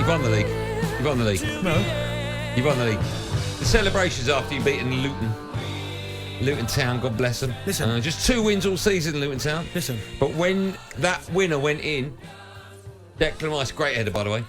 won the league. You've won the league. No. You've won the league. The celebrations after you've beaten Luton Town, God bless them. Listen. Just 2 wins all season, Luton Town. Listen. But when that winner went in, Declan Rice, great header, by the way.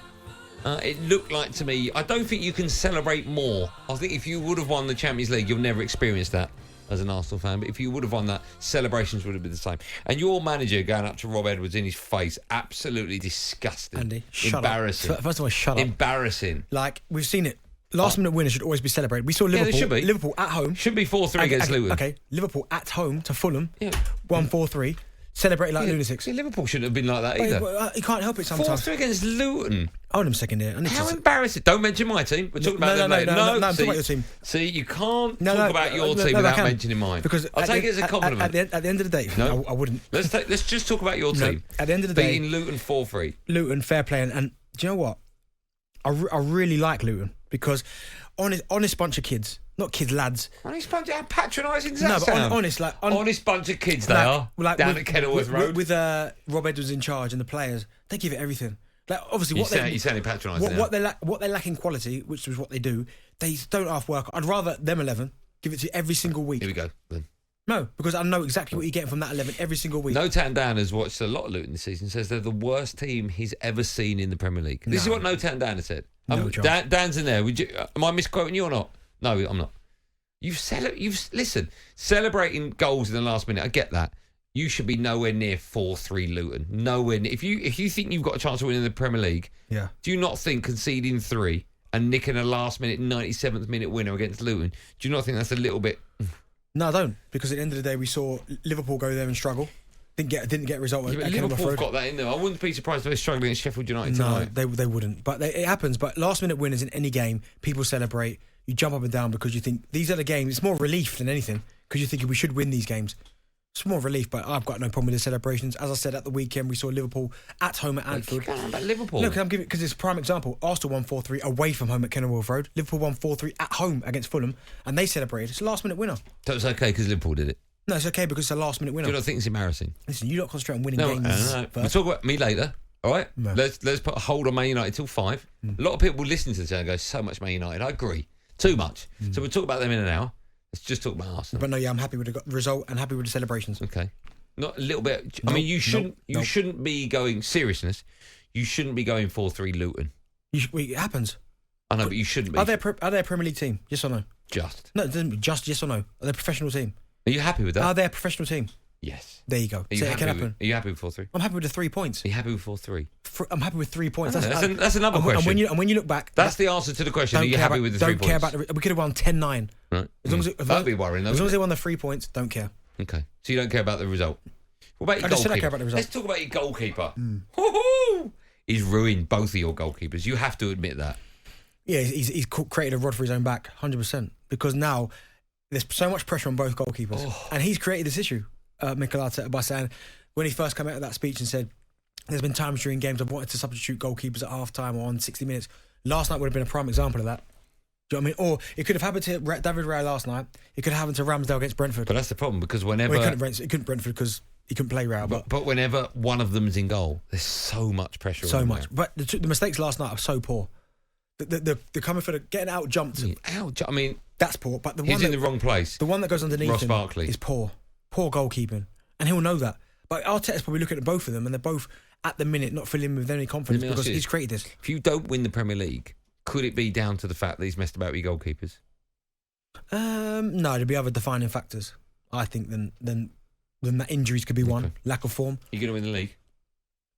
It looked like to me, I don't think you can celebrate more. I think if you would have won the Champions League, you'll never experience that as an Arsenal fan. But if you would have won that, celebrations would have been the same. And your manager going up to Rob Edwards in his face, absolutely disgusting. Andy, shut embarrassing. up. First of all, shut up. Embarrassing. Like, we've seen it. Last-minute winners should always be celebrated. We saw Liverpool. Yeah, should be. Liverpool at home. Should be 4-3 against Luton. Okay, Liverpool at home to Fulham. Yeah. 1-4-3. Celebrated like lunatics. See, Liverpool shouldn't have been like that either. You can't help it sometimes. 4-3 against Luton. Hold on a second here. How embarrassing. Don't mention my team. We're talking about them later. No, I'm talking about your team. See, you can't talk about your team without mentioning mine. Because I'll take it as a compliment. At the end of the day, no, I wouldn't. Let's just talk about your team. At the end of the day, beating Luton 4-3. Luton, fair play. And do you know what? I really like Luton because honest bunch of kids. Not kids, lads. Honest bunch, how patronising does that sound? Honest bunch of kids they are, down at Kenilworth Road. With Rob Edwards in charge and the players, they give it everything. Like, obviously, you're sounding patronising what they lack in quality, which is what they do, they don't half work. I'd rather them 11 give it to you every single week. Here we go. Then. No, because I know exactly what you're getting from that 11 every single week. No Tan Dan has watched a lot of Luton this season, says they're the worst team he's ever seen in the Premier League. This is what No Tan Dan has said. Dan's in there. Am I misquoting you or not? No, I'm not. Listen, celebrating goals in the last minute, I get that. You should be nowhere near 4-3 Luton. Nowhere near. If you think you've got a chance to win in the Premier League, do you not think conceding 3 and nicking a last minute 97th minute winner against Luton, do you not think that's a little bit? No, I don't. Because at the end of the day, we saw Liverpool go there and struggle. Didn't get a result. Yeah, Liverpool got that in there. I wouldn't be surprised if they're struggling against Sheffield United tonight. No, they wouldn't. But it happens. But last minute winners in any game, people celebrate. You jump up and down because you think these are the games. It's more relief than anything because you're thinking we should win these games. It's more relief, but I've got no problem with the celebrations. As I said, at the weekend, we saw Liverpool at home at Anfield. Keep going on about Liverpool. No, because it's a prime example. Arsenal won 4-3 away from home at Kenilworth Road. Liverpool won 4-3 at home against Fulham, and they celebrated. It's a last-minute winner. So it's okay because Liverpool did it? No, it's okay because it's a last-minute winner. Do you not think it's embarrassing? Listen, you don't concentrate on winning games. No. We'll talk about me later. All right? No. Let's put a hold on Man United till 5. A lot of people will listen to this and go, so much Man United. I agree. Too much. So we'll talk about them in an hour. Let's just talk about Arsenal. But no, I'm happy with the result and happy with the celebrations. Okay. Not a little bit. I mean, you shouldn't be going seriousness. You shouldn't be going 4-3 Luton. It happens. I know, but you shouldn't be. Are they a Premier League team? Yes or no? Just. No, it doesn't just yes or no. Are they a professional team? Are you happy with that? Are they a professional team? Yes. There you go. Are you happy with 4-3? I'm happy with the 3 points. Are you happy with 4-3? I'm happy with 3 points. That's another question. And when you look back, that's the answer to the question. Are you happy with the 3 points? Don't care about we could have won 10-9. Right. That'd be worrying though. As long as they won the 3 points, don't care. Okay. So you don't care about the result. What about your goalkeeper? I care about the result. Let's talk about your goalkeeper. He's ruined both of your goalkeepers. You have to admit that. Yeah, he's created a rod for his own back, 100%. Because now there's so much pressure on both goalkeepers, and he's created this issue. Mikel Arteta, by saying when he first came out of that speech and said, "There's been times during games I've wanted to substitute goalkeepers at half time or on 60 minutes." Last night would have been a prime example of that. Do you know what I mean? Or it could have happened to David Raya last night. It could have happened to Ramsdale against Brentford. But that's the problem because whenever he couldn't Brentford because he couldn't play Raya. But whenever one of them's in goal, there's so much pressure. So on much. But the mistakes last night are so poor. The coming for getting out jumped. I mean, that's poor. But he's in the wrong place. The one that goes underneath Ross him Barkley is poor. Poor goalkeeping, and he'll know that. But Arteta's probably looking at both of them, and they're both at the minute not filling with any confidence because he's created this. If you don't win the Premier League, could it be down to the fact that he's messed about with your goalkeepers? No, there'd be other defining factors. I think than that injuries could be one, lack of form. You're going to win the league.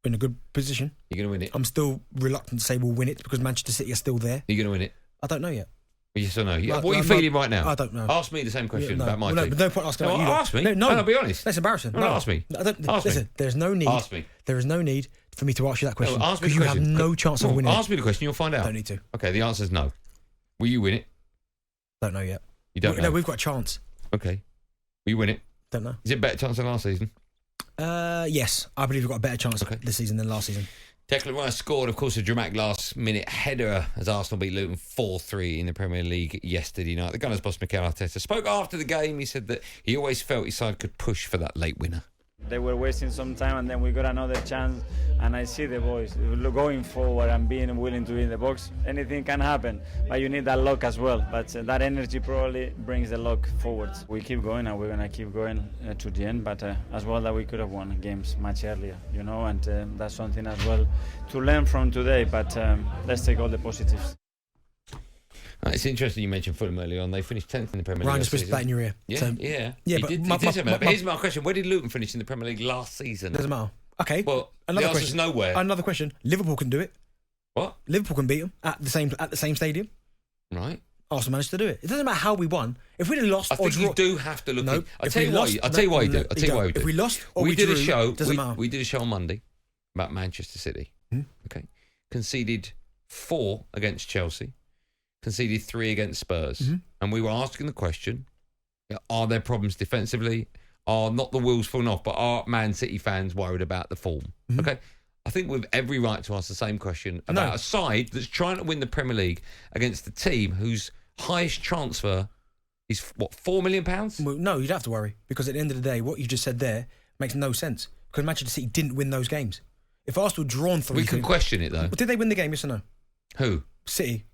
We're in a good position. You're going to win it. I'm still reluctant to say we'll win it because Manchester City are still there. You're going to win it. I don't know yet. Yes or no? What are you feeling right now? I don't know. Ask me the same question about my team. No, but no point asking about you. Ask me. No, be honest. That's embarrassing. No, ask me. Listen, there's no need. Ask me. There is no need for me to ask you that question. Ask me the because question. You have no chance of winning. Ask me the question. You'll find out. Don't need to. Okay, the answer is no. Will you win it? Don't know yet. You don't know? No, we've got a chance. Okay. Will you win it? Don't know. Is it a better chance than last season? Yes. I believe we've got a better chance this season than last season. Declan Rice scored, of course, a dramatic last-minute header as Arsenal beat Luton 4-3 in the Premier League yesterday night. The Gunners boss Mikel Arteta spoke after the game. He said that he always felt his side could push for that late winner. They were wasting some time, and then we got another chance. And I see the boys going forward and being willing to be in the box. Anything can happen, but you need that luck as well. But that energy probably brings the luck forwards. We keep going, and we're going to keep going to the end. But as well, that we could have won games much earlier, you know, and that's something as well to learn from today. But let's take all the positives. It's interesting you mentioned Fulham earlier on. They finished 10th in the Premier League. Ryan just whispered that in your ear. Yeah, so, yeah. But here's my question. Where did Luton finish in the Premier League last season? Doesn't matter. Okay. Well, the answer's nowhere. Another question. Liverpool can do it. What? Liverpool can beat them at the same stadium. Right. Arsenal managed to do it. It doesn't matter how we won. If we'd have lost or draw, you do have to look. No, I'll tell you why you do. If we lost or we drew, doesn't matter. We did a show on Monday about Manchester City. Okay. Conceded 4 against Chelsea. Conceded 3 against Spurs. And we were asking the question, are there problems defensively? Are not the wheels falling off, but are Man City fans worried about the form? Okay. I think we've every right to ask the same question about a side that's trying to win the Premier League against a team whose highest transfer is, what, £4 million? Well, no, you don't have to worry, because at the end of the day, what you just said there makes no sense, because Manchester City didn't win those games. If Arsenal drawn 3... We can question it, though. Did they win the game, yes or no? Who? City.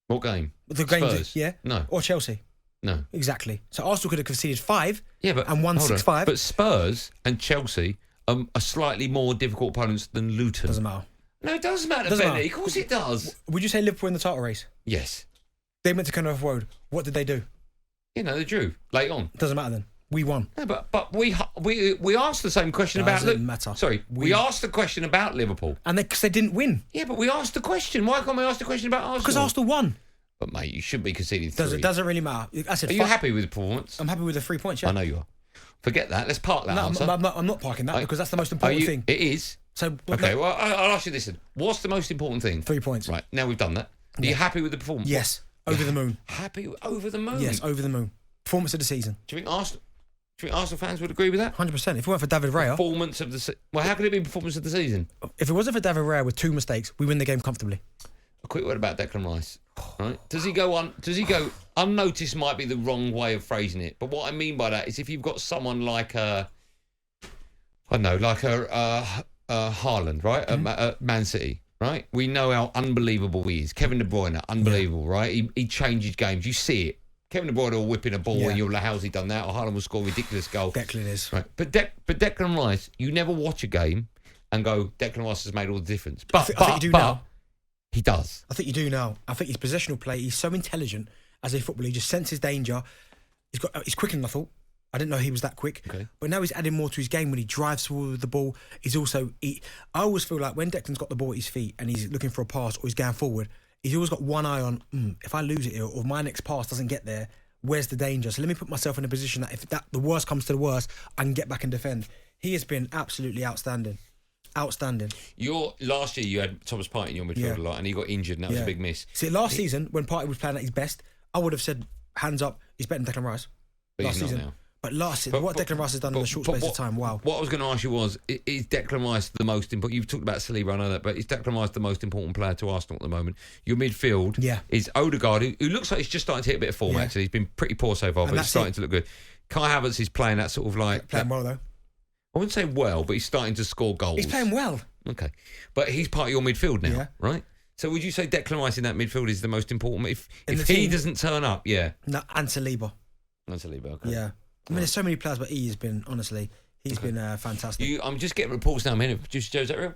What game? The game, Spurs? Yeah. No. Or Chelsea. No. Exactly. So Arsenal could have conceded 5 but, and won 6-5. But Spurs and Chelsea are slightly more difficult opponents than Luton. Doesn't matter. No, it does matter, Benny. Of course it does. Would you say Liverpool in the title race? Yes. They went to Canary Road. What did they do? They drew late on. Doesn't matter then. We won. No, but we asked the same question about Liverpool. Matter. Sorry, we asked the question about Liverpool. And they didn't win. Yeah, but we asked the question. Why can't we ask the question about Arsenal? Because Arsenal won. But, mate, you should be conceding 3. It doesn't really matter. Are you happy with the performance? I'm happy with the 3 points, yeah. I know you are. Forget that. Let's park that answer. I'm not parking that, because that's the most important thing. It is. So, okay, well, I'll ask you this then. What's the most important thing? 3 points. Right, now we've done that. Are you happy with the performance? Yes. Over the moon. Happy over the moon? Yes, over the moon. Performance of the season. Do you think Arsenal fans would agree with that? 100%. If it weren't for David Raya... Performance of the season. Well, how could it be performance of the season? If it wasn't for David Raya with 2 mistakes, we win the game comfortably. A quick word about Declan Rice. Right? Does he go unnoticed might be the wrong way of phrasing it, but what I mean by that is if you've got someone like Haaland, right? Man City, right? We know how unbelievable he is. Kevin De Bruyne, unbelievable, right? He changes games. You see it. Kevin De Bruyne will whip in a ball and you're like, how's he done that? Or Haaland will score a ridiculous goal. Declan is. Right. But Declan Rice, you never watch a game and go, Declan Rice has made all the difference. But I think you do now. He does. I think you do now. I think his possessional play, he's so intelligent as a footballer. He just senses danger. He's quicker than I thought. I didn't know he was that quick. Okay. But now he's adding more to his game when he drives forward the ball. He's also... I always feel like when Declan's got the ball at his feet and he's looking for a pass or he's going forward, he's always got one eye on, if I lose it here or my next pass doesn't get there, where's the danger? So let me put myself in a position that if the worst comes to the worst, I can get back and defend. He has been absolutely outstanding. Outstanding. Last year you had Thomas Partey in your midfield a lot and he got injured and that was a big miss. See, last season when Partey was playing at his best, I would have said, hands up, he's better than Declan Rice. But last season. Now. But last season, what Declan Rice has done in a short space of time, wow. What I was going to ask you was, is Declan Rice the most important? You've talked about Saliba, I know that, but is Declan Rice the most important player to Arsenal at the moment? Your midfield is Odegaard, who looks like he's just starting to hit a bit of form, actually. He's been pretty poor so far, but he's starting to look good. Kai Havertz is playing that sort of like... Playing well, though. I wouldn't say well, but he's starting to score goals. He's playing well. Okay. But he's part of your midfield now, right? So would you say Declan Rice in that midfield is the most important? If he doesn't turn up, No, and Saliba. Okay. Yeah. I mean, there's so many players, but he has been, honestly, he's been fantastic. I'm just getting reports now, man. Producer Joe, is that real?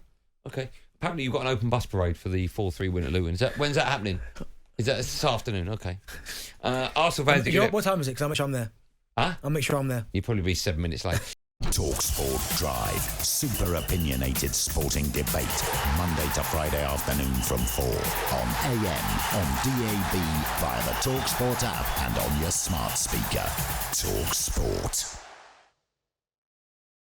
Okay. Apparently you've got an open bus parade for the 4-3 win at Luton. When's that happening? Is that this afternoon? Okay. Arsenal fans... What time is it? Because I'll make sure I'm there. Huh? I'll make sure I'm there. You'll probably be 7 minutes late. talkSPORT Drive. Super opinionated sporting debate. Monday to Friday afternoon from 4 on AM, on DAB, via the talkSPORT app and on your smart speaker. talkSPORT.